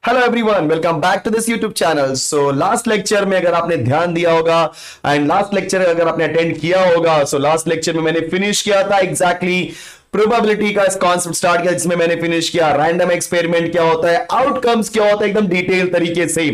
Hello everyone, welcome back to this YouTube channel. So last lecture में अगर आपने ध्यान दिया होगा एंड लास्ट लेक्चर अगर आपने अटेंड किया होगा, सो लास्ट लेक्चर में मैंने फिनिश किया था एग्जैक्टली प्रोबेबिलिटी का इस कॉन्सेप्ट स्टार्ट किया, जिसमें मैंने फिनिश किया रैंडम एक्सपेरिमेंट क्या होता है, आउटकम्स क्या होता है एकदम डिटेल तरीके से,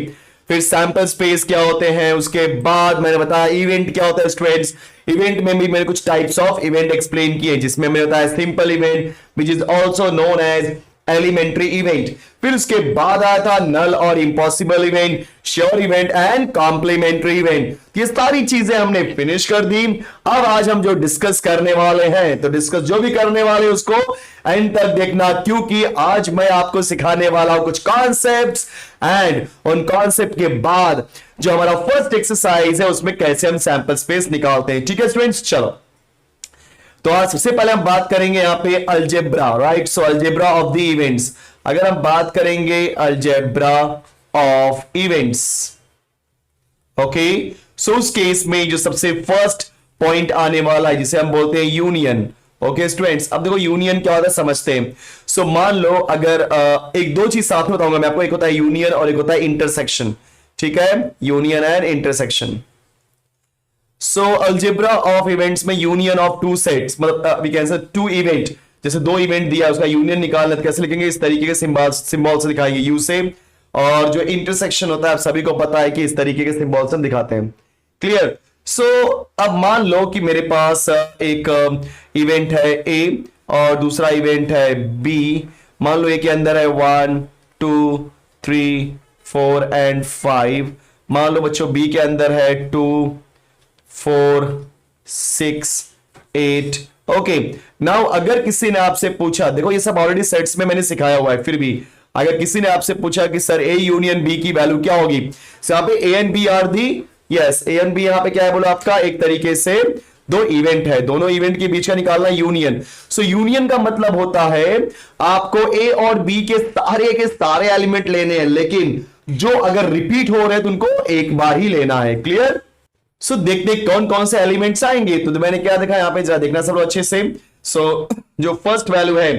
फिर सैंपल स्पेस क्या होते हैं, उसके बाद मैंने बताया इवेंट क्या होता है स्टूडेंट्स। इवेंट में भी मैंने कुछ टाइप्स ऑफ इवेंट एक्सप्लेन किए, जिसमें मैंने बताया simple event which is also known as elementary event, फिर उसके बाद आया था नल और impossible event, sure event and complementary event. ये सारी चीजें हमने फिनिश कर दी। अब आज हम जो डिस्कस करने वाले हैं, तो डिस्कस जो भी करने वाले हैं उसको एंड तक देखना, क्योंकि आज मैं आपको सिखाने वाला हूं कुछ कॉन्सेप्ट्स एंड उन कॉन्सेप्ट के बाद जो हमारा फर्स्ट एक्सरसाइज है उसमें कैसे हम सैंपल स्पेस निकालते हैं। ठीक है स्टूडेंट्स, चलो तो आज सबसे पहले हम बात करेंगे यहां पे algebra, right. So algebra of the events, अगर हम बात करेंगे अलजेब्रा ऑफ इवेंट्स, ओके, सो उस केस में जो सबसे फर्स्ट पॉइंट आने वाला है जिसे हम बोलते हैं यूनियन। ओके स्टूडेंट्स, अब देखो यूनियन क्या होता है समझते हैं। सो मान लो अगर एक दो चीज साथ में बताऊंगा मैं आपको, एक होता है यूनियन और एक होता है इंटरसेक्शन। ठीक है, union and intersection. So algebra of events में यूनियन ऑफ टू सेट्स, मतलब we can say two event, जैसे दो इवेंट दिया उसका यूनियन निकालना तो कैसे लिखेंगे, इस तरीके के सिंबल से दिखाएंगे यू से, और जो इंटरसेक्शन होता है आप सभी को पता है कि इस तरीके के सिंबल से दिखाते हैं। क्लियर। सो अब मान लो कि मेरे पास एक इवेंट है ए और दूसरा इवेंट है बी। मान लो ए के अंदर है 1 2 3 4 एंड 5। मान लो बच्चों बी के अंदर है 2 4 6 8। ओके, नाउ अगर किसी ने आपसे पूछा, देखो ये सब ऑलरेडी सेट्स में मैंने सिखाया हुआ है, फिर भी अगर किसी ने आपसे पूछा कि सर ए यूनियन बी की वैल्यू क्या होगी, तो यहां पे A and B are the, yes A and B यहां पे क्या है बोला आपका, एक तरीके से दो इवेंट है, दोनों इवेंट के बीच का निकालना यूनियन। सो यूनियन का मतलब होता है आपको ए और बी के सारे एलिमेंट लेने हैं, लेकिन जो अगर रिपीट हो रहे हैं तो उनको एक बार ही लेना है। क्लियर। सो देखते कौन कौन से एलिमेंट्स आएंगे, तो मैंने क्या देखा यहां पे, जरा देखना सब अच्छे से। सो जो फर्स्ट वैल्यू है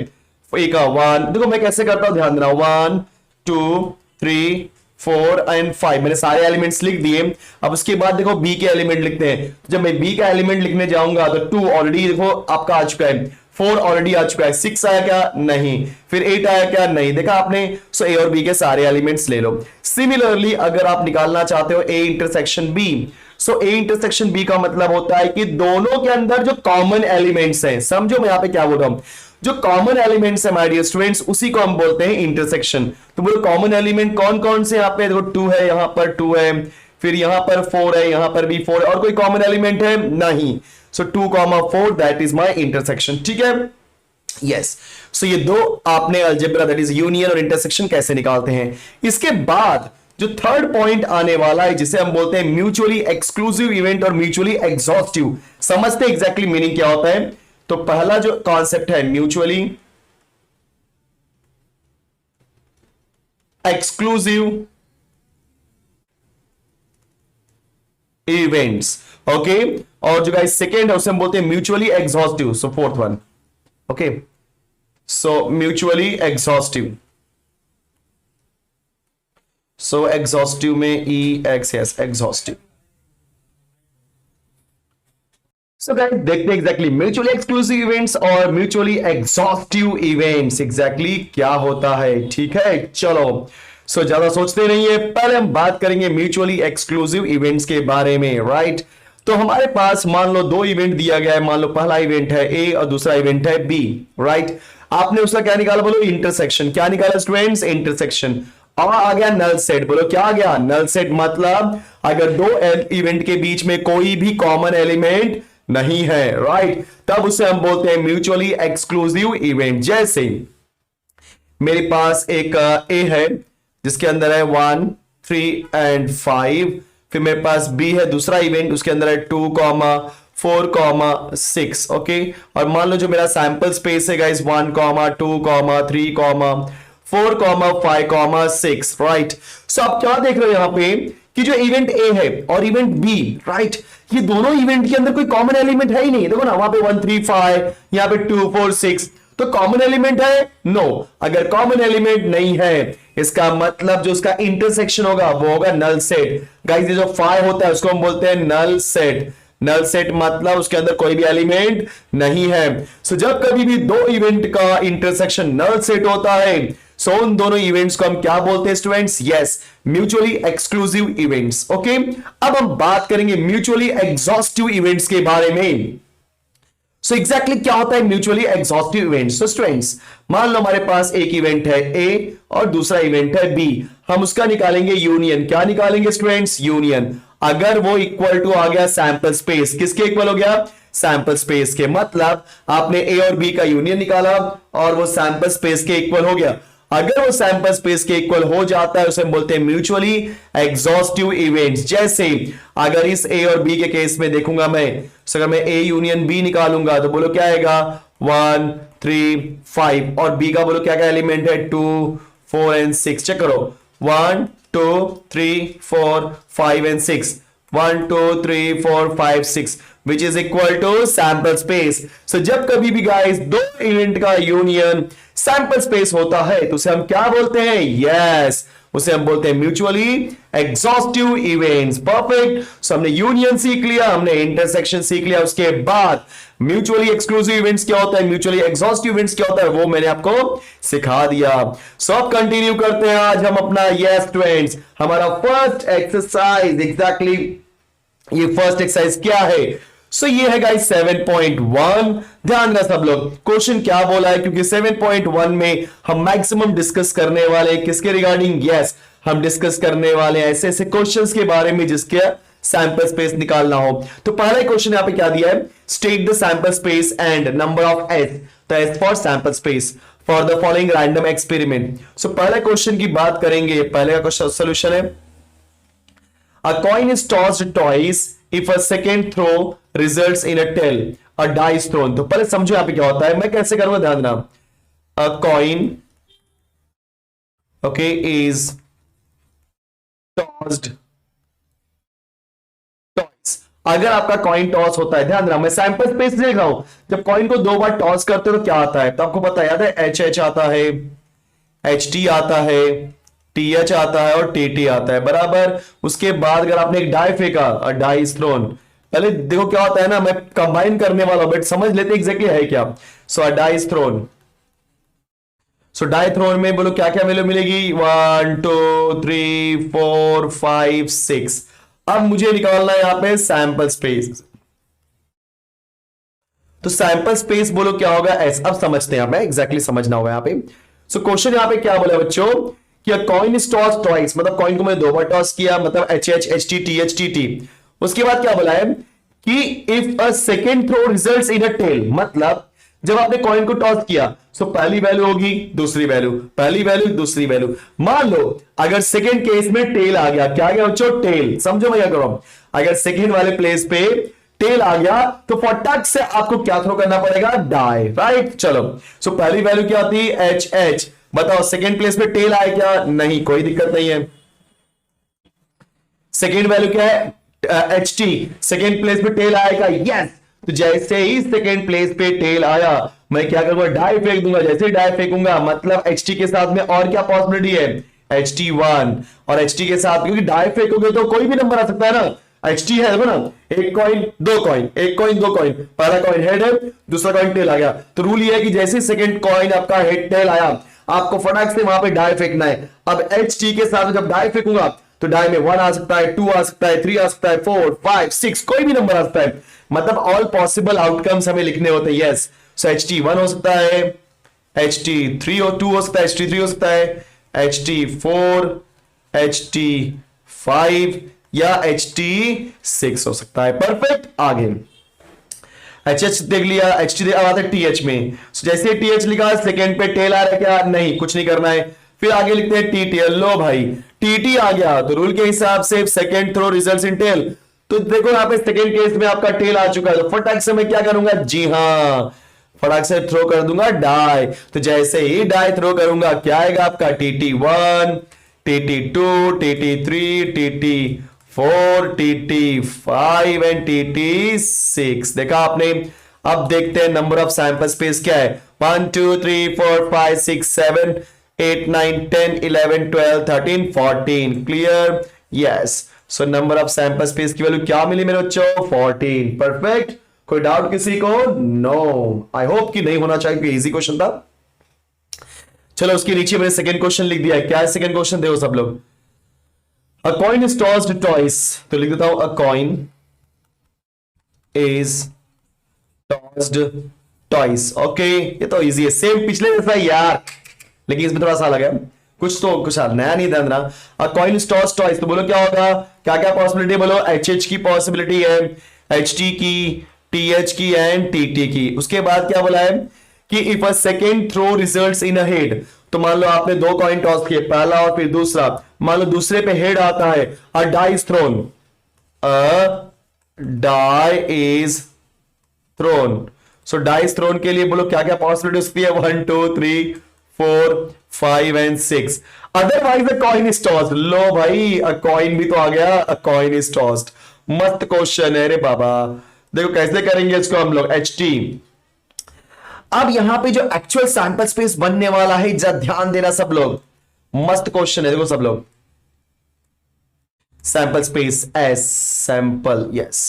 ए का 1, देखो मैं कैसे करता हूं, ध्यान देना, 1 2 3 4 एंड 5 मैंने सारे एलिमेंट्स लिख दिए। अब उसके बाद देखो बी के एलिमेंट लिखते हैं। जब मैं बी का एलिमेंट लिखने जाऊंगा तो 2 ऑलरेडी देखो आपका आ चुका है, 4 ऑलरेडी आ चुका है, 6 आया क्या, नहीं, फिर 8 आया क्या, नहीं, देखा आपने। सो ए और बी के सारे एलिमेंट्स ले लो। सिमिलरली अगर आप निकालना चाहते हो A intersection B, so A intersection B का मतलब होता है कि दोनों के अंदर जो कॉमन एलिमेंट्स हैं, समझो मैं यहां पे क्या बोल रहा हूं, जो कॉमन एलिमेंट्स है माय डियर स्टूडेंट्स, उसी को हम बोलते हैं इंटरसेक्शन। तो बोलो कॉमन एलिमेंट कौन कौन से, यहां पे देखो 2 है, यहां पर 2 है, फिर यहां पर 4 है, यहां पर भी 4 है, और कोई कॉमन एलिमेंट है नहीं। सो 2 4 दैट इज माय इंटरसेक्शन। ठीक है, यस। सो ये दो आपने अलजेब्रा दैट इज यूनियन और इंटरसेक्शन कैसे निकालते हैं। इसके बाद जो थर्ड पॉइंट आने वाला है जिसे हम बोलते हैं म्यूचुअली एक्सक्लूसिव इवेंट और म्यूचुअली एग्जॉस्टिव। समझते हैं एग्जैक्टली मीनिंग क्या होता है। तो पहला जो कॉन्सेप्ट है म्यूचुअली एक्सक्लूसिव इवेंट्स, ओके, और जो गाइस सेकेंड है उसे हम बोलते हैं mutually exhaustive. So fourth one, okay, so mutually exhaustive. So exhaustive में e x, yes exhaustive. So guys देखते हैं एग्जैक्टली म्यूचुअली एक्सक्लूसिव इवेंट्स और म्यूचुअली एग्जॉस्टिव इवेंट्स एग्जैक्टली क्या होता है। ठीक है, चलो सो ज्यादा सोचते नहीं है, पहले हम बात करेंगे म्यूचुअली एक्सक्लूसिव इवेंट्स के बारे में, राइट। तो हमारे पास मान लो दो इवेंट दिया गया है, मान लो पहला इवेंट है ए और दूसरा इवेंट है बी, राइट। आपने उसका क्या निकाला, बोलो इंटरसेक्शन। क्या निकाला स्टूडेंट्स, इंटरसेक्शन। और आ गया नल सेट, बोलो क्या आ गया, नल सेट। मतलब अगर दो इवेंट के बीच में कोई भी कॉमन एलिमेंट नहीं है, राइट, तब उसे हम बोलते हैं म्यूचुअली एक्सक्लूसिव इवेंट। जैसे मेरे पास एक ए है जिसके अंदर है 1 3 एंड 5, फिर मेरे पास बी है दूसरा इवेंट, उसके अंदर है 2 4 6, ओके। और मान लो जो मेरा सैंपल स्पेस है गाइस 1 2 3 4 5 6, राइट। सो आप क्या देख रहे हो यहां पे कि जो इवेंट ए है और इवेंट बी, राइट, ये दोनों इवेंट के अंदर कोई कॉमन एलिमेंट है ही नहीं। देखो ना, वहां पे 1 3 5, यहां पे 2 4 6, तो कॉमन एलिमेंट है? नो। अगर कॉमन एलिमेंट नहीं है, इसका मतलब जो उसका इंटरसेक्शन होगा वो होगा नल सेट। गाइस ये जो फाई होता है उसको हम बोलते हैं नल सेट। नल सेट मतलब उसके अंदर कोई भी एलिमेंट नहीं है। सो जब कभी भी दो इवेंट का इंटरसेक्शन नल सेट होता है, सो उन दोनों इवेंट्स को हम क्या बोलते हैं students? Yes, mutually exclusive events. Okay, अब हम बात करेंगे म्यूचुअली एग्जॉस्टिव इवेंट्स के बारे में। सो एग्जैक्टली क्या होता है mutually exhaustive events? So students मान लो हमारे पास एक इवेंट है ए और दूसरा इवेंट है बी, हम उसका निकालेंगे यूनियन। क्या निकालेंगे स्टूडेंट्स? यूनियन। अगर वो इक्वल टू आ गया सैंपल स्पेस, किसके इक्वल हो गया? सैंपल स्पेस के। मतलब आपने ए और बी का यूनियन निकाला और वो सैंपल स्पेस के इक्वल हो गया। अगर वो सैंपल स्पेस के इक्वल हो जाता है उसे हम बोलते हैं म्यूचुअली एग्जॉस्टिव इवेंट्स। जैसे अगर इस ए और बी के केस में देखूंगा मैं, अगर मैं ए यूनियन बी निकालूंगा तो बोलो क्या आएगा? 1 3 5 और बी का बोलो क्या क्या एलिमेंट है? 2 4 एंड 6। चेक करो 1 2 3 4 5 and 6, 1 2 3 4 5 6 which is equal to sample space. So जब कभी भी गाइस दो इवेंट का यूनियन सैंपल स्पेस होता है तो उसे हम क्या बोलते हैं? यस, उसे हम बोलते हैं म्यूचुअली एग्जॉस्टिव इवेंट्स। परफेक्ट। सो हमने यूनियन सीख लिया, हमने इंटरसेक्शन सीख लिया, उसके बाद म्यूचुअली एक्सक्लूसिव इवेंट्स क्या होता है, म्यूचुअली एग्जॉस्टिव इवेंट्स क्या होता है, वो मैंने आपको सिखा दिया। सो अब कंटिन्यू करते हैं आज हम अपना यस स्टूडेंट्स, हमारा फर्स्ट एक्सरसाइज। एग्जैक्टली ये फर्स्ट एक्सरसाइज क्या है? सो ये है गाइस 7.1। ध्यान रखना सब लोग, क्वेश्चन क्या बोला है, क्योंकि 7.1 में हम मैक्सिमम डिस्कस करने वाले किसके रिगार्डिंग? यस, हम डिस्कस करने वाले ऐसे ऐसे क्वेश्चंस के बारे में जिसके सैंपल स्पेस निकालना हो। तो पहला क्वेश्चन यहां पे क्या दिया है? State the sample space and number of S. तो S for sample space for the following random experiment. So पहले क्वेश्चन की बात करेंगे। पहले का क्वेश्चन सोल्यूशन है, a coin is tossed twice if a second throw results in a tail, a die is thrown। तो पहले समझो यहां पे क्या होता है, मैं कैसे करूंगा ध्यान देना। a coin okay is tossed twice। अगर आपका कॉइन टॉस होता है, ध्यान देना मैं सैंपल स्पेस देख रहा हूं, जब कॉइन को दो बार टॉस करते हो तो क्या आता है? तो आपको पता याद है एच एच आता है, एच टी आता है, टी एच आता है और टी टी आता है, बराबर। उसके बाद अगर आपने एक डाई फेंका, डाई इज थ्रोन। पहले देखो क्या होता है ना, मैं कंबाइन करने वाला हूं बट समझ लेते एग्जैक्टली है क्या। So die is thrown. So die thrown में बोलो क्या क्या वैल्यू मिलेगी? 1 2 3 4 5 6। अब मुझे निकालना है यहां पे सैंपल स्पेस। तो सैंपल स्पेस बोलो क्या होगा? एस। अब समझते हैं, हमें एग्जैक्टली समझना होगा यहां पे। सो क्वेश्चन यहां पे क्या बोला बच्चों कि कॉइन इज टॉस ट्वाइस, मतलब कॉइन को मैंने दो बार टॉस किया, मतलब H H H T T H T T. उसके बाद क्या बोला है कि if a second throw results in a tail, मतलब जब आपने कॉइन को टॉस किया सो पहली वैल्यू होगी, दूसरी वैल्यू, पहली वैल्यू, दूसरी वैल्यू। मान लो अगर सेकेंड केस में टेल आ गया, क्या आ गया बच्चों? टेल। समझो मैं क्या करो, अगर सेकेंड वाले प्लेस पे टेल आ गया तो फटाक से आपको क्या थ्रो करना पड़ेगा? Die, right. चलो सो पहली वैल्यू क्या आती है? H H. बताओ सेकेंड प्लेस पे टेल आए क्या? नहीं, कोई दिक्कत नहीं है। सेकेंड वैल्यू क्या है? H T. सेकेंड प्लेस पे टेल आएगा, यस। तो जैसे ही सेकेंड प्लेस पे टेल आया मैं क्या करूंगा? डाई फेंक दूंगा। जैसे ही डाई फेंकूंगा मतलब एच टी के साथ में और क्या पॉसिबिलिटी है? एच टी 1 और एच टी के साथ, क्योंकि डाई फेंकोगे तो कोई भी नंबर आ सकता है ना। एच टी है ना, एक कॉइन दो कॉइन, एक कॉइन दो कॉइन, पहला कॉइन हेड है, दूसरा कॉइन टेल आ गया। तो रूल ये है कि जैसे सेकेंड कॉइन आपका हेड टेल आया आपको फटाक से वहां पे डाई फेंकना है। अब एच टी के साथ जब डाई फेंकूंगा तो डाई में 1 आ सकता है, 2 आ सकता है, 3 आ सकता है, 4 5 6, कोई भी नंबर आ सकता है। मतलब ऑल पॉसिबल आउटकम्स हमें लिखने होते हैं। यस, सो एच टी 1 हो सकता है, एच टी 3 और 2 हो सकता है, एच टी 3 हो सकता है, एच टी 4, एच टी 5 या एच टी 6 हो सकता है। परफेक्ट। आगे एच एच देख लिया, एच टी अब आता है टी एच में। जैसे टी एच लिखा सेकेंड पे टेल आ रहा है क्या? नहीं, कुछ नहीं करना है। फिर आगे लिखते हैं टी टी। लो भाई टी टी आ गया तो रूल के हिसाब से second throw results in tail. तो देखो यहाँ पे सेकेंड केस में आपका टेल आ चुका है, तो फटाक से मैं क्या करूंगा? जी हाँ, फटाक से थ्रो कर दूंगा डाई। तो जैसे ही डाई थ्रो करूंगा क्या आएगा आपका? T T 1, T T 2, T T 3, T T 4, T T 5 and T T 6। देखा आपने। अब देखते हैं नंबर ऑफ सैंपल स्पेस क्या है। 1 2 3 4 5 6 7 8 9 10 11 12 13 14 clear yes so number of sample space की वैल्यू क्या मिली मेरे बच्चों 14 परफेक्ट कोई डाउट किसी को नो आई होप कि नहीं होना चाहिए क्योंकि इजी क्वेश्चन था चलो उसके नीचे मैंने सेकंड क्वेश्चन लिख दिया है क्या है सेकंड क्वेश्चन देखो सब लोग अ कॉइन इज टॉस्ड ट्वाइस तो लिख देता हूं अ coin is tossed twice okay ये तो इजी है सेम पिछले जैसा यार लेकिन इसमें थोड़ा सा अलग है कुछ नया नहीं ध्यान रहा अ कॉइन इज टॉस्ड ट्वाइस तो बोलो क्या होगा क्या क्या पॉसिबिलिटी बोलो एच की पॉसिबिलिटी है एच टी की टीएच की एंड टीटी की उसके बाद क्या बोला है कि if a second throw results in a head तो मान लो आपने दो कॉइन टॉस किए पहला और फिर दूसरा मान लो दूसरे पे हेड आता है a die is thrown a die is thrown so die is thrown के लिए बोलो क्या क्या पॉसिबिलिटी होती है 1 2 3 4 5 and 6 otherwise a coin is tossed लो भाई अ कॉइन भी तो आ गया अ कॉइन इज टॉस्ड मस्त क्वेश्चन है रे बाबा देखो कैसे करेंगे इसको हम लोग एच टी अब यहां पे जो एक्चुअल सैंपल स्पेस बनने वाला है जरा ध्यान देना सब लोग मस्त क्वेश्चन है देखो सब लोग sample space S sample yes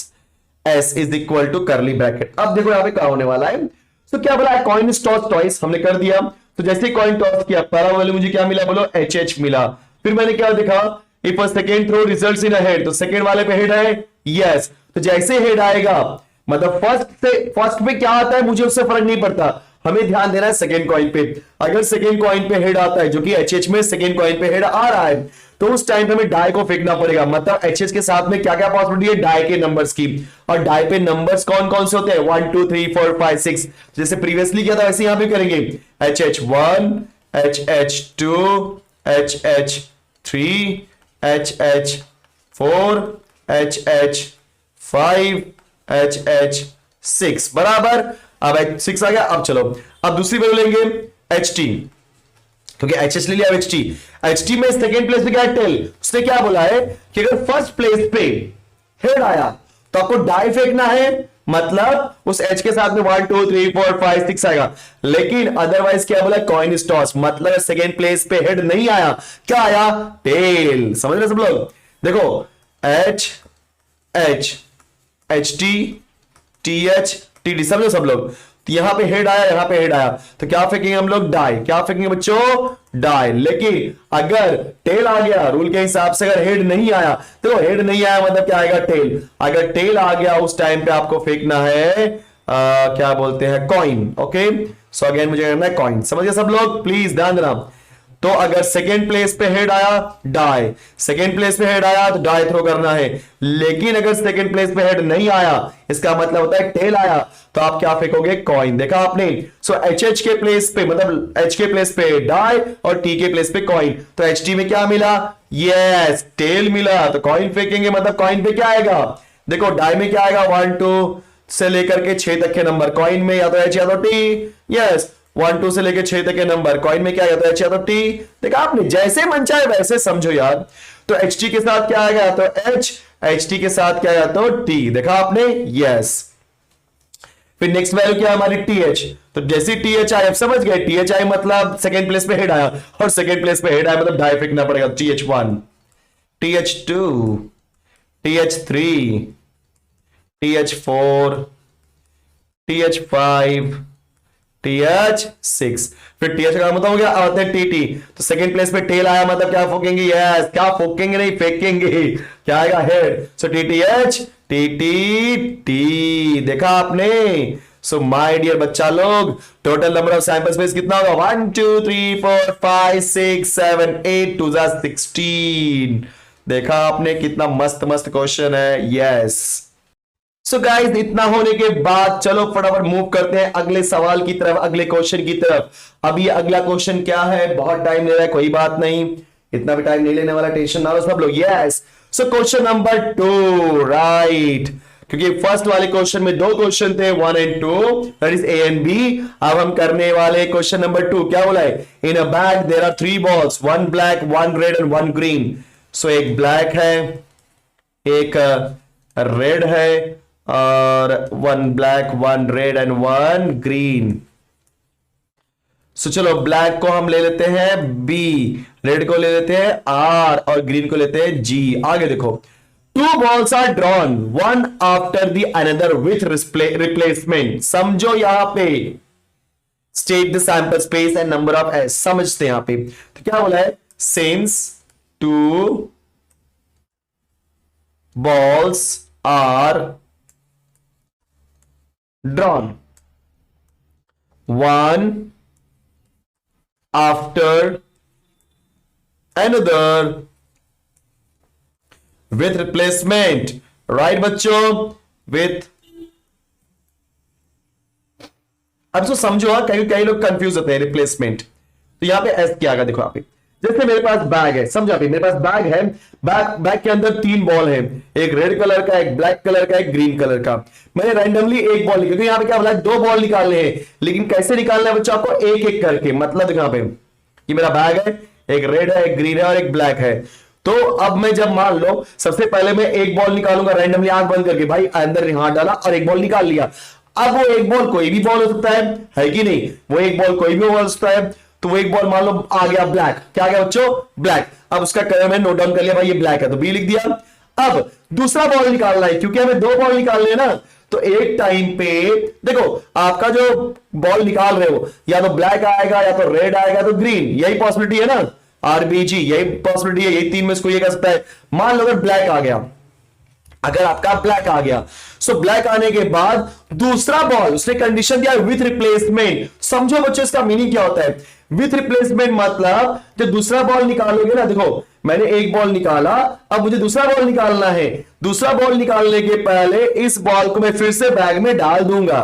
S is equal to curly bracket अब देखो यहां पे क्या होने वाला है तो क्या बोला है कॉइन इज टॉस टॉइस हमने कर दिया तो जैसे ही कॉइन टॉस किया पहला वाले मुझे क्या मिला बोलो एच एच मिला फिर मैंने क्या देखा if a second throw results in a head तो सेकेंड वाले पे हेड है यस तो जैसे हेड आएगा मतलब फर्स्ट पे क्या आता है मुझे उससे फर्क नहीं पड़ता हमें ध्यान देना है सेकेंड कॉइन पे अगर सेकेंड कॉइन पे हेड आता है जो कि एच में सेकेंड कॉइन पे हेड आ रहा है तो उस टाइम पे हमें डाई को फेंकना पड़ेगा मतलब एच के साथ में क्या क्या पॉसिबिलिटी है डाई के नंबर्स की और डाई पे नंबर्स कौन कौन से होते हैं 1 2 3 4 5 6 जैसे प्रीवियसली किया था वैसे यहां पे करेंगे HH1 HH2 HH3 HH4 HH5 HH6 बराबर अब H6 आ गया अब चलो अब दूसरी वैल्यू लेंगे HT क्योंकि HH ले लिया HT में सेकेंड प्लेस पे क्या है टेल उसने क्या बोला है कि अगर फर्स्ट प्लेस पे हेड आया तो आपको डाई फेंकना है मतलब उस H के साथ में 1 2 3 4 5 6 आएगा लेकिन अदरवाइज क्या बोला कॉइन इज टॉस मतलब सेकेंड प्लेस पे हेड नहीं आया क्या आया टेल समझ रहे सब लोग देखो H H H T T H T D समझो सब लोग तो यहां पे हेड आया यहां पे हेड आया तो क्या फेंकेंगे हम लोग डाई क्या फेंकेंगे बच्चों डाई लेकिन अगर टेल आ गया रूल के हिसाब से अगर हेड नहीं आया तो हेड नहीं आया मतलब क्या आएगा टेल अगर टेल आ गया उस टाइम पे आपको फेंकना है क्या बोलते हैं कॉइन ओके सो अगेन मुझे करना है कॉइन समझिए सब लोग प्लीज ध्यान देना तो अगर सेकेंड प्लेस पे हेड आया डाई सेकेंड प्लेस पे हेड आया तो डाई थ्रो करना है लेकिन अगर सेकेंड प्लेस पे हेड नहीं आया इसका मतलब होता है टेल आया तो आप क्या फेंकोगे कॉइन देखा आपने सो एच के प्लेस पे मतलब एच के प्लेस पे डाई और टी के प्लेस पे कॉइन तो एच टी में क्या मिला यस टेल मिला तो कॉइन फेंकेंगे मतलब कॉइन पे क्या आएगा देखो डाई में क्या आएगा 1 2 से लेकर के 6 तक के नंबर कॉइन में या तो एच या तो टी यस 1 2 से लेकर 6 तक के नंबर कॉइन में क्या आता है एच या तो टी देखा आपने जैसे मन चाहे वैसे समझो यार तो एच टी के साथ क्या आएगा तो एच टी के साथ क्या आया तो टी देखा आपने यस फिर नेक्स्ट वैल्यू क्या हमारी टी एच तो जैसे टी एच आई समझ गए टी एच आई मतलब सेकेंड प्लेस पे हेड आया और सेकेंड प्लेस पे हेड आया मतलब डाई फेंकना पड़ेगा T H one T H two T H three T H four T H five TH6 फिर TH का मतलब हो गया आते हैं TT तो सेकंड प्लेस पे टेल आया मतलब क्या फूकेंगे यस क्या फूकेंगे नहीं फेंकेंगे क्या आएगा हेड सो TTH TTT देखा आपने सो माय डियर बच्चा लोग total number of sample space कितना होगा 1 2 3 4 5 6 7 8 2 16 देखा आपने कितना मस्त मस्त क्वेश्चन है यस सो गाइस इतना होने के बाद चलो फटाफट मूव करते हैं अगले सवाल की तरफ अगले क्वेश्चन की तरफ अब ये अगला क्वेश्चन क्या है बहुत टाइम ले रहा है कोई बात नहीं इतना भी टाइम नहीं लेने वाला टेंशन ना लो सब लोग yes so question number 2 right क्योंकि फर्स्ट वाले क्वेश्चन में दो क्वेश्चन थे 1 and 2 that is A and B अब हम करने वाले क्वेश्चन नंबर 2 क्या बोला है in a bag there are 3 balls 1 black 1 red and 1 green सो एक ब्लैक है एक रेड है और 1 black 1 red and 1 green सो चलो ब्लैक को हम ले लेते हैं बी, रेड को ले लेते हैं आर और ग्रीन को लेते हैं जी। आगे देखो, two balls are drawn one after the another with replacement. समझो यहां पे state the sample space and number of S. समझते हैं यहां पे तो क्या बोला है, since two balls are drawn one after another with replacement, right बच्चों, with। अब तो समझो, कई कई लोग कंफ्यूज होते हैं रिप्लेसमेंट। तो यहां पे एस क्या आएगा, देखो यहां पे जैसे मेरे पास बैग है, समझा भी, मेरे पास बैग है, बैग के अंदर 3 बॉल है, एक रेड कलर का, एक ब्लैक कलर का, एक ग्रीन कलर का। मैंने रैंडमली एक बॉल, क्योंकि यहां पे क्या बोला है 2 बॉल निकालने हैं, लेकिन कैसे निकालना है बच्चों आपको, एक एक करके। मतलब यहां पे ये मेरा बैग है, एक रेड है, एक ग्रीन है और एक ब्लैक है। तो अब मैं जब मान लो सबसे पहले मैं एक बॉल निकालूंगा रैंडमली, आंख बंद करके, भाई अंदर हाथ डाला और एक बॉल निकाल लिया। अब वो एक बॉल कोई भी बॉल हो सकता है कि नहीं, वो एक बॉल कोई भी हो सकता है। तो वो एक बॉल मान लो आ गया ब्लैक, क्या आ गया बच्चों, ब्लैक। अब उसका कलर मैंने नोट डाउन कर लिया, भाई ये ब्लैक है, तो बी लिख दिया। अब दूसरा बॉल निकालना है, क्योंकि हमें 2 बॉल निकालने हैं ना, तो एक टाइम पे देखो आपका जो बॉल निकाल रहे हो, या तो ब्लैक आएगा, या तो रेड आएगा, तो ग्रीन, यही पॉसिबिलिटी है ना, आरबीजी, यही पॉसिबिलिटी है, यही 3 में इसको ये कर सकता है। मान लो अगर ब्लैक आ गया, अगर आपका ब्लैक आ गया, सो ब्लैक आने के बाद दूसरा बॉल उसने कंडीशन दिया विथ रिप्लेसमेंट। समझो बच्चों इसका मीनिंग क्या होता है, विथ रिप्लेसमेंट मतलब जब दूसरा बॉल निकालोगे ना, देखो मैंने एक बॉल निकाला, अब मुझे दूसरा बॉल निकालना है। दूसरा बॉल निकालने के पहले इस बॉल को मैं फिर से बैग में डाल दूंगा,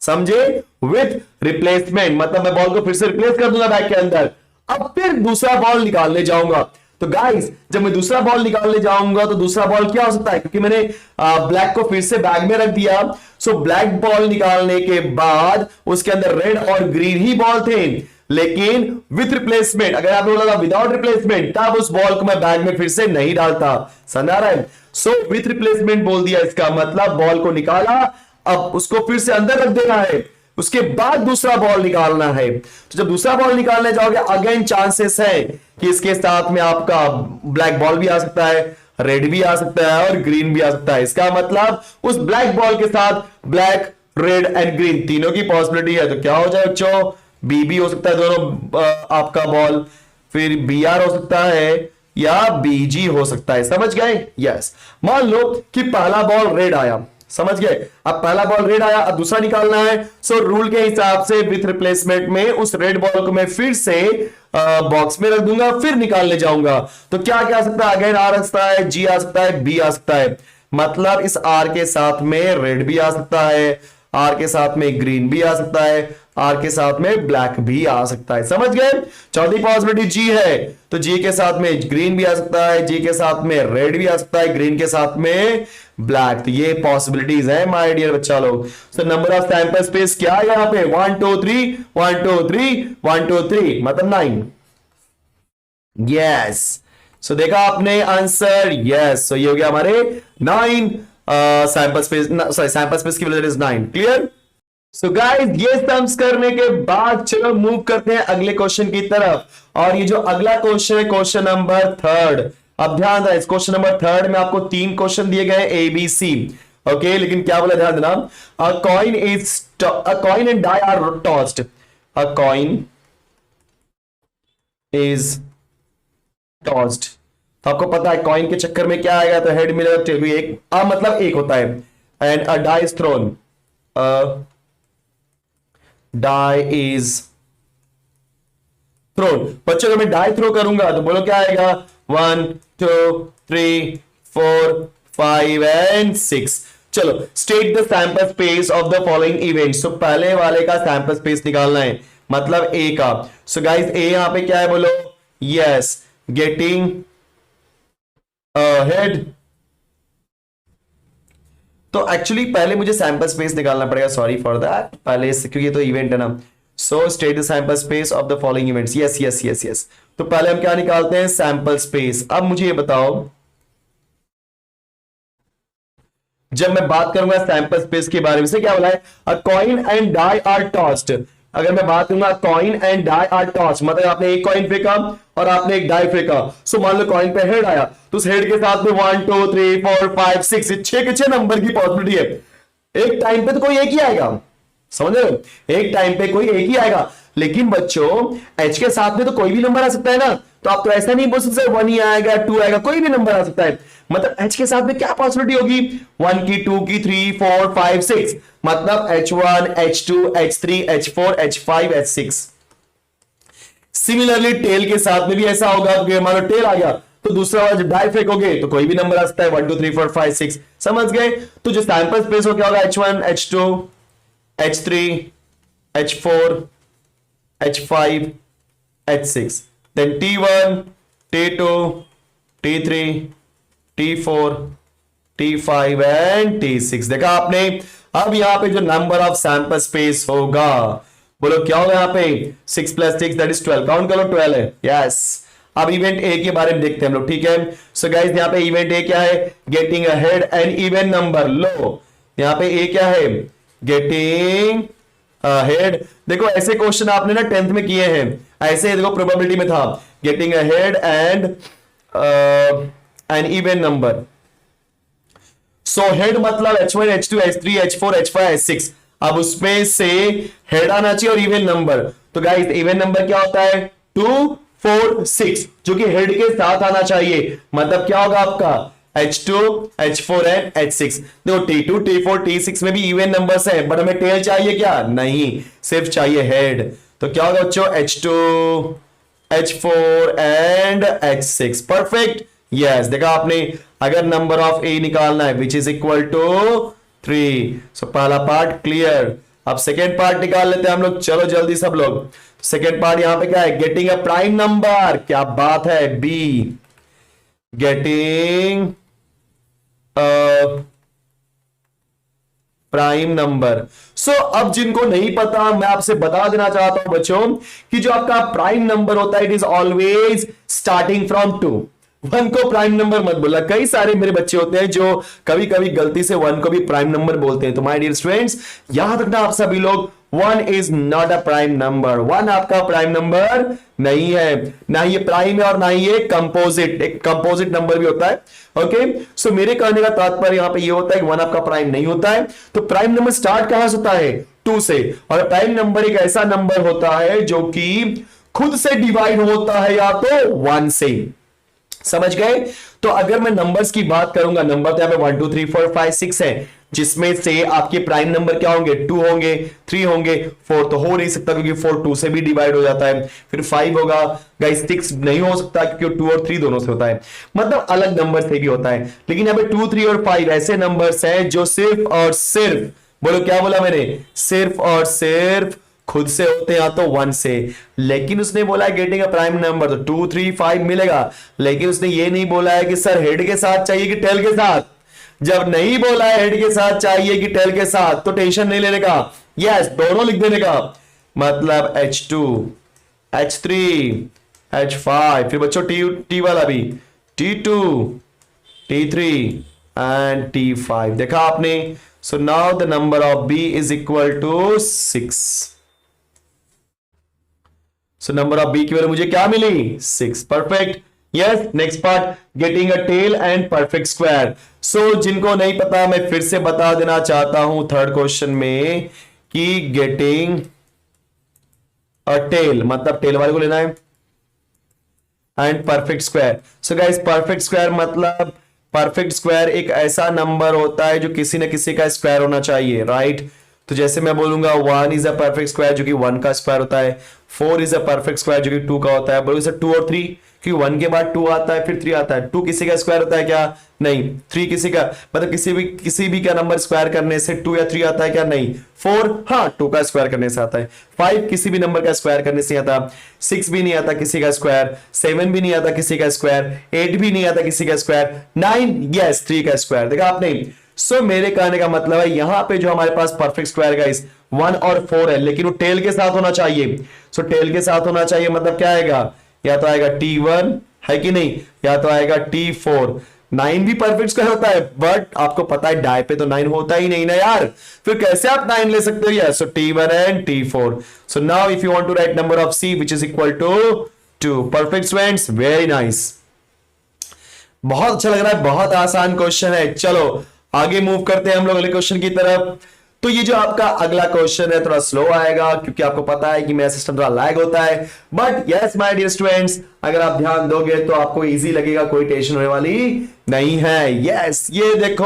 समझे, विथ रिप्लेसमेंट मतलब मैं बॉल को फिर से रिप्लेस कर दूंगा बैग के अंदर। अब फिर दूसरा बॉल निकालने जाऊंगा। तो गाइस जब मैं दूसरा बॉल निकालने जाऊंगा तो दूसरा बॉल क्या हो सकता है, क्योंकि मैंने ब्लैक को फिर से बैग में रख दिया, सो ब्लैक बॉल निकालने के बाद उसके अंदर रेड और ग्रीन ही बॉल थे, लेकिन विथ रिप्लेसमेंट, अगर आपने बोला था विदाउट रिप्लेसमेंट, तब उस बॉल को मैं बैग में फिर से नहीं डालता। समझ आ रहा है, सो विथ रिप्लेसमेंट बोल दिया, इसका मतलब बॉल को निकाला, अब उसको फिर से अंदर रख देना है, उसके बाद दूसरा बॉल निकालना है। तो जब दूसरा बॉल निकालने जाओगे, अगेन चांसेस है कि इसके साथ में आपका ब्लैक बॉल भी आ सकता है, रेड भी आ सकता है और ग्रीन भी आ सकता है। इसका मतलब उस ब्लैक बॉल के साथ ब्लैक, रेड एंड ग्रीन तीनों की पॉसिबिलिटी है। तो क्या हो जाए बच्चों, बी भी हो सकता है दोनों आपका बॉल, फिर बी आर हो सकता है या बीजी हो सकता है। समझ गए, यस। मान लो कि पहला बॉल रेड आया, समझ गए, अब पहला बॉल रेड आया, अब दूसरा निकालना है। सो रूल के हिसाब से विथ रिप्लेसमेंट में उस रेड बॉल को मैं फिर से बॉक्स में रख दूंगा, फिर निकालने जाऊंगा। तो क्या क्या आ सकता है, अगेन आर आ सकता है, जी आ सकता है, बी आ सकता है। मतलब इस आर के साथ में रेड भी आ सकता है, आर के साथ में ग्रीन भी आ सकता है, आर के साथ में ब्लैक भी आ सकता है। समझ गए, चौथी पॉसिबिलिटी जी है, तो जी के साथ में ग्रीन भी आ सकता है, जी के साथ में रेड भी आ सकता है, ग्रीन के साथ में ब्लैक। तो ये पॉसिबिलिटीज है माय डियर बच्चा लोग। सो नंबर ऑफ सैंपल स्पेस क्या है यहां पे, 1 2 3 1 2 3 1 2 3 मतलब 9। यस, सो देखा आपने आंसर, यस। सो ये हो गया हमारे 9 sample space, sorry sample space की value is 9। Clear. So guys ये सम्स करने के बाद चलो मूव करते हैं अगले क्वेश्चन की तरफ। और ये जो अगला क्वेश्चन है क्वेश्चन नंबर 3। अब ध्यान देना, इस क्वेश्चन नंबर 3 में आपको 3 क्वेश्चन दिए गए ए बी सी, ओके। लेकिन क्या बोला, ध्यान देना, a coin and die are tossed, a coin is tossed. तो आपको पता है कॉइन के चक्कर में क्या आएगा, तो हेड मिलेगा, टेल भी एक, मतलब एक होता है, and a die is thrown, die is thrown. बच्चों अगर मैं डाई थ्रो करूंगा तो बोलो क्या आएगा, 1 2 3 4 5 एंड 6। चलो state the sample space of the following events. तो पहले वाले का सैंपल स्पेस निकालना है, मतलब ए का। सो गाइस ए यहां पे क्या है बोलो, यस, गेटिंग अहेड। तो एक्चुअली पहले मुझे सैंपल स्पेस निकालना पड़ेगा, सॉरी फॉर दैट, पहले क्योंकि ये तो इवेंट है ना। So state the sample space of the following events, yes yes yes yes. तो पहले हम क्या निकालते हैं, सैंपल स्पेस। अब मुझे ये बताओ, जब मैं बात करूंगा सैंपल स्पेस के बारे में, से क्या बोला है, a coin and die are tossed, अगर मैं बात करूंगा coin and die are toss, मतलब आपने एक कॉइन फेंका और आपने एक डाई फेंका, सो मान लो कॉइन पे हेड आया तो उस हेड के साथ में 1 2 3 4 5 6 6 के 6 नंबर की पॉसिबिलिटी है। एक टाइम पे तो कोई एक ही आएगा, समझ रहे हो, एक टाइम पे कोई एक ही आएगा। लेकिन बच्चों एच के साथ में तो कोई भी नंबर आ सकता है ना, तो आप तो ऐसा नहीं बोल सकते 1 ही आएगा 2 आएगा, कोई भी नंबर आ सकता है। मतलब एच के साथ में क्या पॉसिबिलिटी होगी, 1 की 2 की 3 4 5 6, मतलब H1 H2 H3 H4 H5 H6। Similarly tell के साथ में भी ऐसा होगा कि मान लो टेल आ गया तो दूसरा वाला जब डाई फेंकोगे तो कोई भी नंबर आ सकता है 1 2 3 4 5 6, समझ गए। तो जो सैंपल स्पेस हो क्या होगा, H1 H2 H3 H4 H5 H6, then T1 T2 T3 T4 T5 and T6। देखा आपने। अब यहां पे जो नंबर ऑफ सैंपल स्पेस होगा, बोलो क्या होगा यहाँ पे, 6 + 6 दैट इज 12, काउंट करो 12 है, यस। अब इवेंट ए के बारे में देखते हैं हम लोग, ठीक है। सो गाइस यहाँ पे इवेंट ए क्या है, getting ahead an even number. लो यहाँ पे ए क्या है, गेटिंग अहेड। देखो ऐसे क्वेश्चन आपने ना 10th में किए हैं, ऐसे देखो प्रोबेबिलिटी में था, getting a head and an even number. So head मतलब H1 H2 H3 H4 H5 H6, अब उसमें से हेड आना चाहिए और इवन नंबर। तो गाइस इवन नंबर क्या होता है, 2 4 6, जो कि हेड के साथ आना चाहिए। मतलब क्या होगा आपका H2 H4 एंड H6। देखो T2 T4 T6 में भी इवन नंबर्स हैं, बट हमें टेल चाहिए क्या, नहीं, सिर्फ चाहिए हेड। तो क्या होगा बच्चों, H2 H4 and H6, perfect, yes. देखा आपने, अगर नंबर ऑफ ए निकालना है विच इज इक्वल टू 3, सो पहला पार्ट क्लियर। अब सेकेंड पार्ट निकाल लेते हैं हम लोग, चलो जल्दी सब लोग। सेकेंड पार्ट यहां पे क्या है, गेटिंग अ प्राइम नंबर, क्या बात है, बी गेटिंग प्राइम नंबर। सो अब जिनको नहीं पता मैं आपसे बता देना चाहता हूं बच्चों कि जो आपका प्राइम नंबर होता है it is always starting from 2। 1 को प्राइम नंबर मत बोला, कई सारे मेरे बच्चे होते हैं जो कभी कभी गलती से 1 को भी प्राइम नंबर बोलते हैं। तो माय डियर स्टूडेंट्स याद रखना आप सभी लोग, 1 is not a prime number, 1 आपका प्राइम नंबर नहीं है, ना ये प्राइम है और ना ये कंपोजिट, एक कंपोजिट नंबर भी होता है। ओके, सो मेरे कहने का तात्पर्य यहां पे ये होता है कि 1 आपका प्राइम नहीं होता है। तो प्राइम नंबर स्टार्ट कहां से होता है, 2 से, और प्राइम नंबर एक ऐसा नंबर होता है जो कि खुद से डिवाइड होता है या तो 1 से, समझ गए। तो अगर मैं नंबर्स की बात करूंगा, नंबर तो यहां पे 1 2 3 4 5 6 है, जिसमें से आपके प्राइम नंबर क्या होंगे, 2 होंगे, 3 होंगे, 4 तो हो नहीं सकता क्योंकि 4 2 से भी डिवाइड हो जाता है, फिर 5 होगा, गाइस 6 नहीं हो सकता क्योंकि 2 और 3 दोनों से होता है, मतलब अलग नंबर से भी होता है। लेकिन यहां पे 2 3 और 5 ऐसे नंबर्स हैं जो सिर्फ और सिर्फ, बोलो क्या बोला मैंने, सिर्फ और सिर्फ खुद से होते हैं या तो 1 से। लेकिन उसने बोला है गेटिंग अ प्राइम नंबर, तो 2 3 5 मिलेगा, लेकिन उसने ये नहीं बोला है कि सर हेड के साथ चाहिए कि टेल के साथ। जब नहीं बोला है हेड के साथ चाहिए कि टेल के साथ, तो टेंशन नहीं लेने का, यस दोनों लिख देने का। मतलब H2 H3 H5, फिर बच्चों टी वाला भी T2 T3 एंड T5, देखा आपने। So now the number of B is equal to 6। So number of B की वैल्यू मुझे क्या मिली, 6, perfect, yes. Next part, getting a tail and perfect square. सो जिनको नहीं पता मैं फिर से बता देना चाहता हूं थर्ड क्वेश्चन में कि गेटिंग अ टेल मतलब टेल वाले को लेना है and perfect square. So guys perfect square मतलब परफेक्ट स्क्वायर एक ऐसा नंबर होता है जो किसी न किसी का स्क्वायर होना चाहिए, राइट। तो जैसे मैं बोलूंगा 1 इज अ परफेक्ट स्क्वायर जो कि 1 का स्क्वायर होता है, 4 इज अ परफेक्ट स्क्वायर जो कि 2 का होता है, बोलो इसे 2 और 3 क्योंकि 1 के बाद 2 आता है फिर 3 आता है। 2 किसी का स्क्वायर होता है क्या, नहीं। 3 किसी का, मतलब किसी भी का नंबर स्क्वायर करने से 2 या 3 आता है क्या, नहीं। 4 हाँ 2 का स्क्वायर करने से आता है। 5 किसी भी नंबर का स्क्वायर करने से आता। 6 भी नहीं आता किसी का स्क्वायर, 7 भी नहीं आता किसी का स्क्वायर, 8 भी नहीं आता किसी का स्क्वायर, 9 यस 3 का स्क्वायर, देखा आपने। सो मेरे कहने का मतलब है यहां पे जो हमारे पास परफेक्ट स्क्वायर का इस 1 और 4 है, लेकिन वो टेल के साथ होना चाहिए। सो टेल के साथ होना चाहिए मतलब क्या आएगा, या तो आएगा T1 है कि नहीं, या तो आएगा T4। 9 भी परफेक्ट स्क्वायर होता है, बट आपको पता है डाई पे तो 9 होता ही नहीं ना यार, फिर कैसे आप 9 ले सकते हो यार? So T1 and T4. So now if you want to write number of C which is equal to 2. Perfect students, very nice, बहुत अच्छा लग रहा है, बहुत आसान क्वेश्चन है। चलो आगे मूव करते हैं हम लोग अगले क्वेश्चन की तरफ। तो ये जो आपका अगला क्वेश्चन है थोड़ा स्लो आएगा, क्योंकि आपको पता है कि मेरा सिस्टम थोड़ा लैग होता है, but yes my dear students, अगर आप ध्यान दोगे तो आपको इजी लगेगा, कोई टेंशन होने वाली नहीं है। यस, ये देखो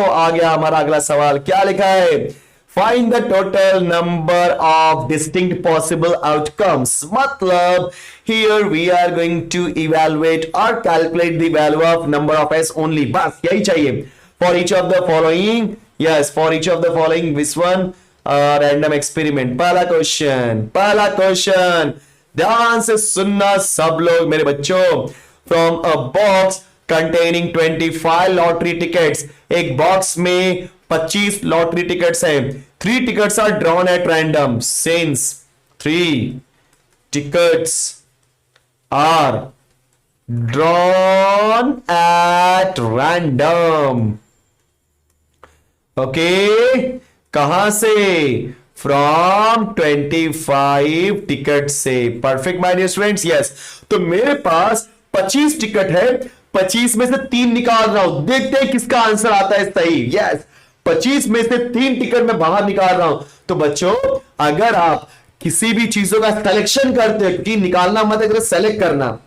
आ गया हमारा अगला सवाल, क्या लिखा है? Find the total number of distinct possible outcomes. मतलब here we are going to evaluate or calculate the value of number of s only. बस यही चाहिए। For each of the following, yes, for each of the following, this one random experiment. पहला question ध्यान से सुनना सब लोग मेरे बच्चों। From a box containing 25 lottery tickets, एक बॉक्स में 25 लॉटरी टिकट्स हैं। 3 tickets are drawn at random. Since 3 tickets are drawn at random, okay, कहां से? From 25 टिकट से। Perfect my dear students, yes. तो मेरे पास 25 टिकट है, 25 में से 3 निकाल रहा हूं, देखते हैं किसका आंसर आता है सही। यस, 25 में से 3 टिकट मैं बाहर निकाल रहा हूं। तो बच्चों, अगर आप किसी भी चीजों का सिलेक्शन करते हो, कि निकालना मत अगर सेलेक्ट करना,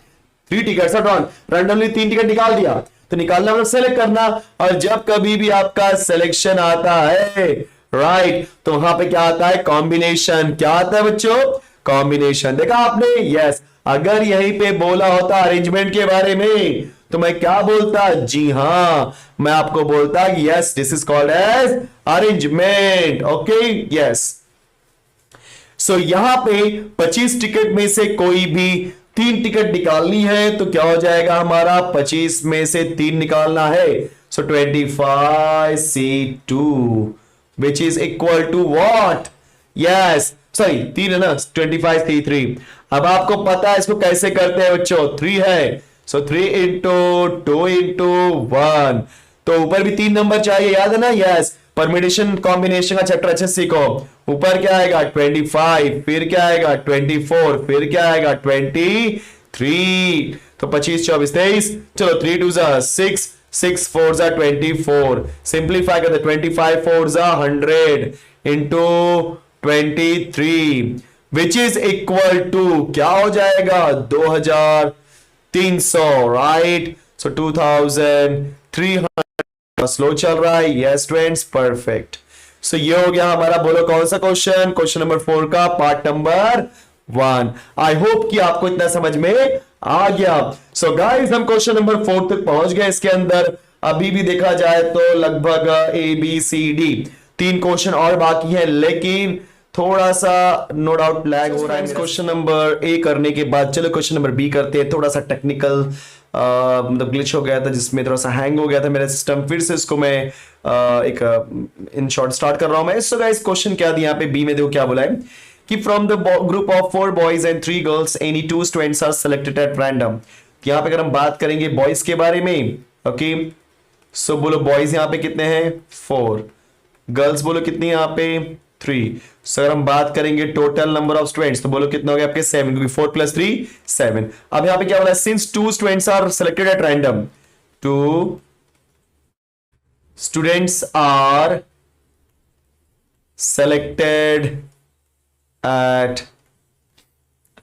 3 tickets are drawn, randomly 3 ticket निकाल दिया, तो निकालना मतलब सेलेक्ट करना। और जब कभी भी आपका सिलेक्शन आता है, राइट, तो वहां पे क्या आता है? कॉम्बिनेशन। क्या आता है बच्चों? कॉम्बिनेशन। देखा आपने? यस। अगर यहीं पे बोला होता अरेंजमेंट के बारे में, तो मैं क्या बोलता? जी हां, मैं आपको बोलता कि yes, this is called as arrangement. Okay, yes. So यहां पे 25 टिकट में से कोई भी 3 टिकट निकालनी है, तो क्या हो जाएगा हमारा? 25 में से 3 निकालना है, so 25C2 which is equal to what? Yes, sorry 3 है ना, 25C3। अब आपको पता है इसको कैसे करते हैं बच्चों? 3 है, सो 3 इंटू 2 इंटू 1। तो ऊपर भी 3 नंबर चाहिए, याद है ना? यस, परम्यूटेशन कॉम्बिनेशन का चैप्टर अच्छे सीखो। ऊपर क्या आएगा? 25, फिर क्या आएगा? 24, फिर क्या आएगा? 23। तो 25 24 23, चलो 3 2 6, 6 4 24। सिंप्लीफाई करते, 25 4 100 into 23 which is equal to क्या हो जाएगा? 2300, राइट? सो 2300। स्लो चल रहा है, यस स्टूडेंट्स, परफेक्ट। सो ये हो गया हमारा, बोलो कौन सा क्वेश्चन? क्वेश्चन नंबर 4 का पार्ट नंबर 1। आई होप कि आपको इतना समझ में आ गया। सो गाइस, हम क्वेश्चन नंबर 4 तक पहुंच गए। इसके अंदर अभी भी देखा जाए तो लगभग ABCD 3 क्वेश्चन और बाकी है, लेकिन थोड़ा सा नो डाउट लैग हो रहा है क्वेश्चन नंबर A करने के बाद। चलो क्वेश्चन नंबर B करते हैं। थोड़ा सा टेक्निकल मतलब ग्लिच हो गया था, जिसमें थोड़ा सा हैंग हो गया था मेरा सिस्टम। फिर से इसको मैं एक इन शॉर्ट स्टार्ट कर रहा हूं मैं। सो गाइस, क्वेश्चन क्या दिया यहाँ पे B में, देखो क्या बोला है कि from the group of 4 boys and 3 girls any 2 students are selected at random. यहाँ पे अगर हम बात करेंगे बॉयज के बारे में, ओके, सो बोलो बॉयज यहाँ पे कितने हैं? 4। गर्ल्स बोलो कितनी यहाँ पे? 3। सो अगर हम बात करेंगे टोटल नंबर ऑफ स्टूडेंट्स, तो बोलो कितना हो गया आपके? 7, क्योंकि 4 + 3 7। अब यहाँ पे क्या बोला है? Since 2 students are selected at random, 2 students are selected at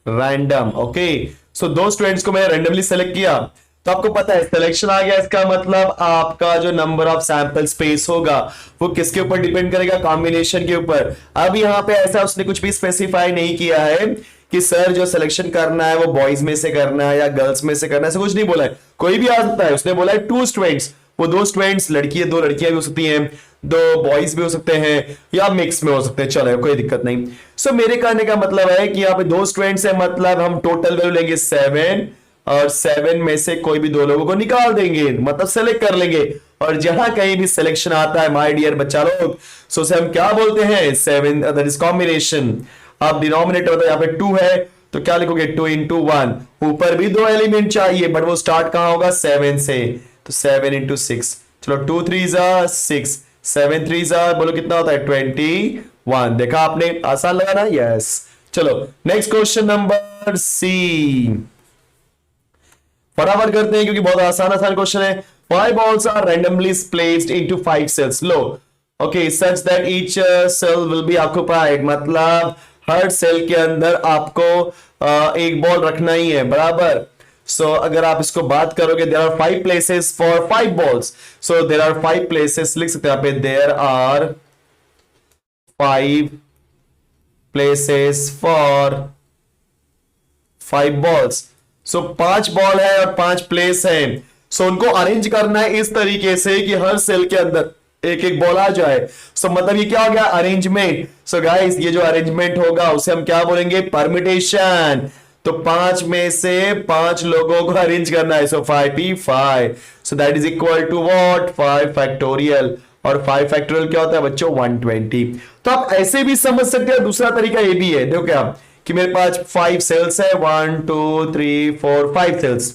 random. Okay, so 2 students को मैंने रैंडमली सेलेक्ट किया, तो आपको पता है सिलेक्शन आ गया। इसका मतलब आपका जो नंबर ऑफ सैंपल स्पेस होगा वो किसके ऊपर डिपेंड करेगा? कॉम्बिनेशन के ऊपर। अब यहाँ पे ऐसा उसने कुछ भी स्पेसिफाई नहीं किया है कि सर जो सिलेक्शन करना है वो बॉयज में से करना है या गर्ल्स में से करना है, ऐसा कुछ नहीं बोला है। कोई भी आ सकता है। उसने बोला है 2 स्टूडेंट्स, वो 2 स्टूडेंट्स, लड़की है 2 लड़कियां भी हो सकती हैं, 2 बॉयज भी हो सकते हैं, या मिक्स में हो सकते हैं, चलो कोई दिक्कत नहीं। सो मेरे कहने का मतलब है कि यहाँ पे 2 स्टूडेंट्स है, मतलब हम टोटल वैल्यू लेंगे 7 और 7 में से कोई भी 2 लोगों को निकाल देंगे, मतलब सेलेक्ट कर लेंगे। और जहां कहीं भी सिलेक्शन आता है माय डियर बच्चा लोग, सो से हम क्या बोलते हैं? 7, दैट इज कॉम्बिनेशन। अब डिनोमिनेटर तो यहाँ पे 2 है, तो क्या लिखोगे 2 इंटू 1। ऊपर भी 2 एलिमेंट चाहिए बट वो स्टार्ट कहां होगा 7 से, तो 7 इंटू 6। चलो 2 3 6, 7 3 बोलो कितना होता है 21। देखा आपने, आसान लगा ना? यस। चलो नेक्स्ट क्वेश्चन नंबर सी, फटाफट करते हैं क्योंकि बहुत आसान आसान क्वेश्चन है। 5 balls are randomly placed into 5 cells. Low, okay, such that each cell will be occupied. मतलब हर सेल के अंदर आपको एक बॉल रखना ही है, बराबर। सो अगर आप इसको बात करोगे, there are 5 places for 5 balls. So there are 5 places, लिख सकते हैं आप, there are 5 places for 5 balls. So 5 ball है और 5 प्लेस है। सो उनको अरेंज करना है इस तरीके से कि हर सेल के अंदर एक एक बॉल आ जाए। सो मतलब ये क्या हो गया, अरेंजमेंट। सो गाइस ये जो अरेंजमेंट होगा उसे हम क्या बोलेंगे, परमिटेशन। तो 5 में से 5 लोगों को अरेंज करना है। So 5p5, so that is equal to what, 5 factorial. और 5 फैक्टोरियल क्या होता है बच्चों, 120। तो आप ऐसे भी समझ सकते हैं, दूसरा तरीका ये भी है, देखो क्या कि मेरे पास 5 सेल्स है, 1 2 3 4 5 सेल्स।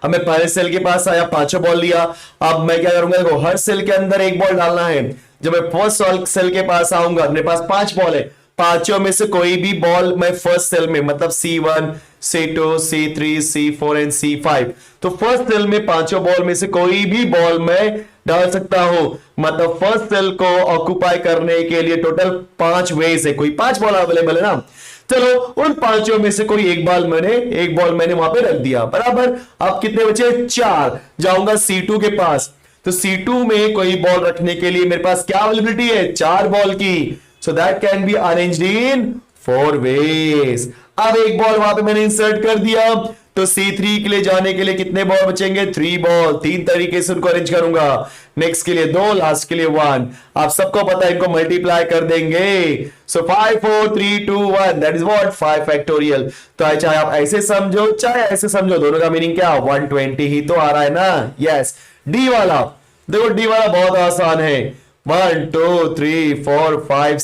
अब मैं पहले सेल के पास आया, 5 बॉल लिया। अब मैं क्या करूंगा, देखो हर सेल के अंदर एक बॉल डालना है। जब मैं फर्स्ट सेल के पास आऊंगा, मेरे पास 5 बॉल है, 5 में से कोई भी बॉल मैं फर्स्ट सेल में, मतलब C1 C2 C3 C4 and C5, तो फर्स्ट सेल में 5 बॉल में से कोई भी बॉल मैं डाल सकता हूं। मतलब फर्स्ट सेल को ऑक्यूपाई करने के लिए टोटल 5 वेज है, कोई 5 बॉल अवेलेबल है ना। चलो उन 5 में से कोई एक बॉल मैंने वहां पे रख दिया, बराबर। अब कितने बचे, 4। जाऊंगा C2 के पास, तो C2 में कोई बॉल रखने के लिए मेरे पास क्या अवेलेबिलिटी है, 4 बॉल की। So that can be arranged in 4 ways. अब एक बॉल वहां पे मैंने इंसर्ट कर दिया, तो C3 के लिए जाने के लिए कितने बॉल बचेंगे, 3 बॉल। 3 तरीके से उनको अरेंज करूंगा। नेक्स्ट के लिए 2, लास्ट के लिए 1। आप सबको पता है, इनको मल्टीप्लाई कर देंगे। सो 5 4 3 2 1, दैट इज व्हाट, 5 फैक्टोरियल। तो चाहे आप ऐसे समझो चाहे ऐसे समझो, दोनों का मीनिंग क्या, 120 ही तो आ रहा है ना। यस। डी वाला देखो, डी वाला बहुत आसान है। 1 2 3 4 5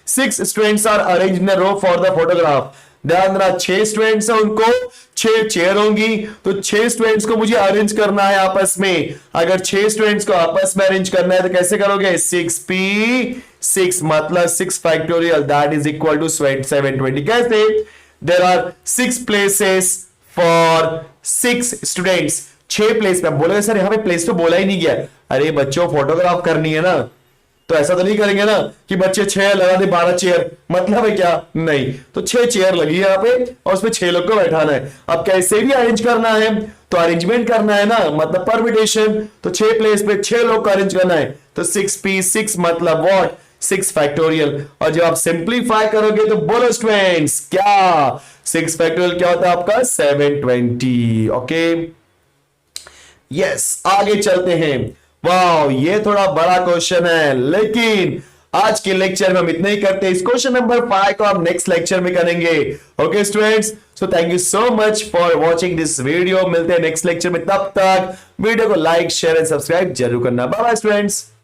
6 students are arrange in row for the photograph. ध्यान रखना, 6 स्टूडेंट्स हैं, उनको 6 चेयर होंगी, तो 6 स्टूडेंट्स को मुझे अरेंज करना है आपस में। अगर 6 स्टूडेंट्स को आपस में अरेंज करना है तो कैसे करोगे, 6p6 मतलब 6 factorial, that is equal to 720। कैसे, there are 6 places for 6 students. 6 place पे बोलोगे सर यहां पे प्लेस तो बोला ही नहीं गया। अरे बच्चों फोटोग्राफ करनी है ना, तो ऐसा तो नहीं करेंगे ना कि बच्चे 6 लगा दे 12 चेयर, मतलब है क्या, नहीं। तो 6 चेयर लगी है यहाँ पे और उसमें 6 लोग को बैठाना है। अब कैसे भी अरेंज करना है, तो अरेंजमेंट करना है ना, मतलब परमिटेशन। तो 6 प्लेस पे 6 लोग को अरेंज करना है, तो 6p6 मतलब व्हाट, 6 फैक्टोरियल। और जब आप सिंप्लीफाई करोगे तो बोलो स्टूडेंट्स क्या, 6 फैक्टोरियल क्या होता है आपका, 720। ओके यस, आगे चलते हैं। वाह ये थोड़ा बड़ा क्वेश्चन है, लेकिन आज के लेक्चर में हम इतना ही करते हैं। इस क्वेश्चन नंबर 5 को हम नेक्स्ट लेक्चर में करेंगे। Okay students, so thank you so much for watching this video. मिलते हैं नेक्स्ट लेक्चर में, तब तक वीडियो को लाइक शेयर एंड सब्सक्राइब जरूर करना। Bye bye students.